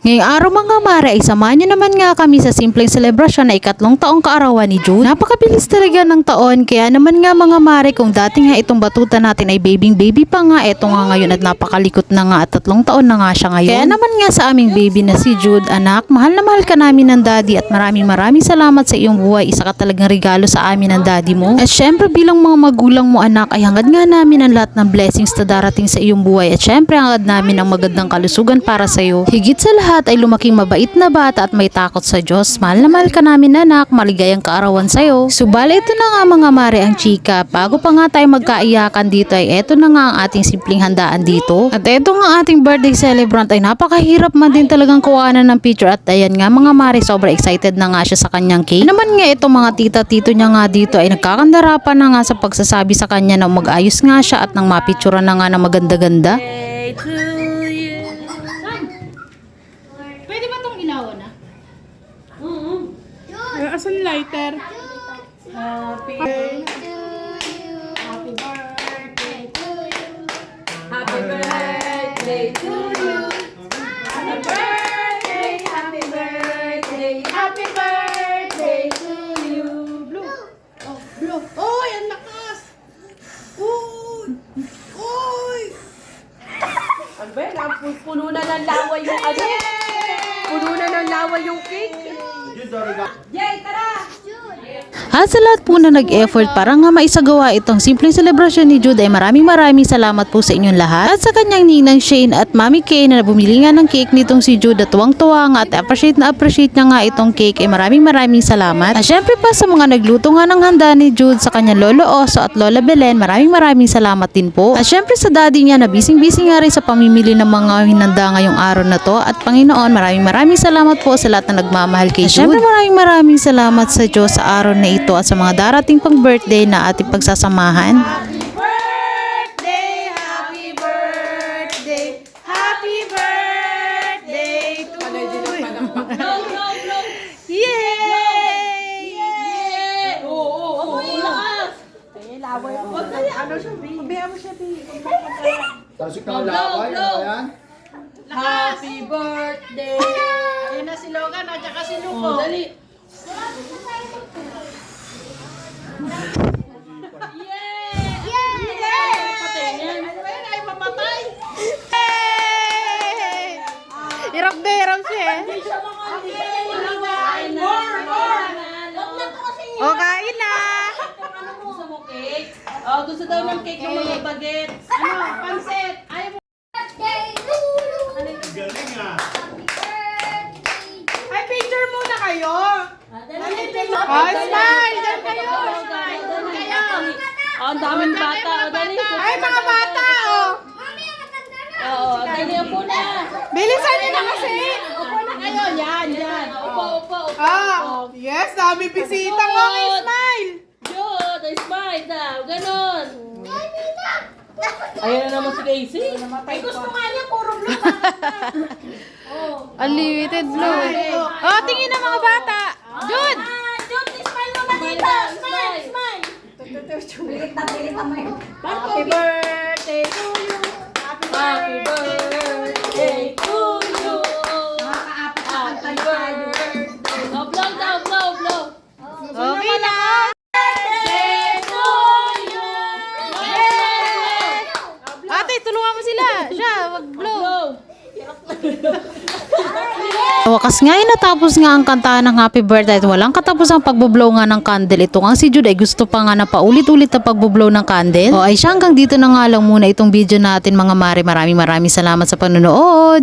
Ngayong araw mga mare ay samahan nyo naman nga kami sa simpleng selebrasyon na ikatlong taong kaarawan ni Jude. Napakabilis talaga ng taon, kaya naman nga mga mare, kung dati nga itong batuta natin ay baby pa nga, eto nga ngayon at napakalikot na nga at 3 taon na nga siya ngayon. Kaya naman nga sa aming baby na si Jude, anak, mahal na mahal ka namin ng daddy at maraming salamat sa iyong buhay. Isa ka talagang regalo sa amin ng daddy mo. At syempre bilang mga magulang mo anak ay hangad nga namin ang lahat ng blessings na darating sa iyong buhay at syempre hangad namin ang magandang kalusugan para sa iyo. Higit sa lahat ay lumaking mabait na bata at may takot sa Diyos. Mahal na mahal ka namin anak, maligayang kaarawan sa'yo. Subala ito na nga mga mare ang chika. Bago pa nga tayo magkaiyakan dito ay eto na nga ang ating simpleng handaan dito. At eto nga ating birthday celebrant ay napakahirap man din talagang kuhanan ng picture at ayan nga mga mare, sobrang excited na nga siya sa kanyang cake. Naman nga itong mga tita-tito niya nga dito ay nagkakandarapan na nga sa pagsasabi sa kanya na mag-ayos nga siya at nang mapicturean na nga ng maganda-ganda. Pwede ba itong ilawan na? Asan lighter? Happy birthday to you. Happy birthday to you. Happy birthday to you. Happy birthday, happy birthday, happy birthday to you. Blue. Oh, blue. Oy, ang lakas! Uy! Uy! Ano ba yan? Puno na ng laway yung ano? Puno na ng laway yung cake. Yay, tara! At sa lahat po na nag-effort para nga maisagawa itong simpleng celebration ni Jude ay maraming salamat po sa inyong lahat. At sa kanyang ninang Shane at Mami Kay na bumili nga ng cake nitong si Jude at tuwang-tuwa nga at appreciate niya nga itong cake ay maraming salamat. At syempre pa sa mga nagluto nga ng handa ni Jude sa kanyang Lolo Oso at Lola Belen, maraming salamat din po. At syempre sa daddy niya na busy nga rin sa pamimili ng mga hinanda ngayong araw na to. At Panginoon, maraming salamat po sa lahat na nagmamahal kay Jude. At syempre maraming salamat sa Diyos sa araw na ito at sa mga darating pang birthday na ating pagsasamahan. Birthday! Happy birthday! Happy birthday to you! Yay! Yay! Oo. Laway mo. Ano siya, Bi? Pabihan mo siya, Bi. Tasik na laway, ano yan? Happy birthday! Ayun na si Logan at saka si Luko. Oh, dali. Ay, mamatay! Hirap siya eh. O, kain na! Gusto mo cake? Oh, gusto daw ng cake ng mga bagets. Ano? Pansit! Ayaw mo. Ay, picture muna kayo! Oh, smile! Diyan kayo! Diyan kayo! Oh, ang daming bata. Oh, dali. Ay, mga bata! Oh! Oo, dali. Upo na. Bilisan niyo na kasi! Upo na kayo. Yan. Upo. Oh, yes! Dami bisita ko! Smile! Jude, smile daw. Ganon. Ayan na naman si Casey. Ay, gusto nga niya, puro blue. Unlimited blue. Oh, tingin na mga bata. Jude! Jude, smile mo na dito. Smile. Happy birthday to you! Happy birthday to you. Happy birthday. Oh, blow. Okay na. Birthday to you. Ate, tulungan mo sila. Siya, wag-blow. Blow. Wakas nga ay natapos nga ang kantahan ng happy birthday at walang katapos ang pagbublow nga ng candle. Ito nga si Jude ay gusto pa nga na paulit-ulit na pagbublow ng candle. O ay siya, hanggang dito na nga lang muna itong video natin mga mare. Maraming salamat sa panonood.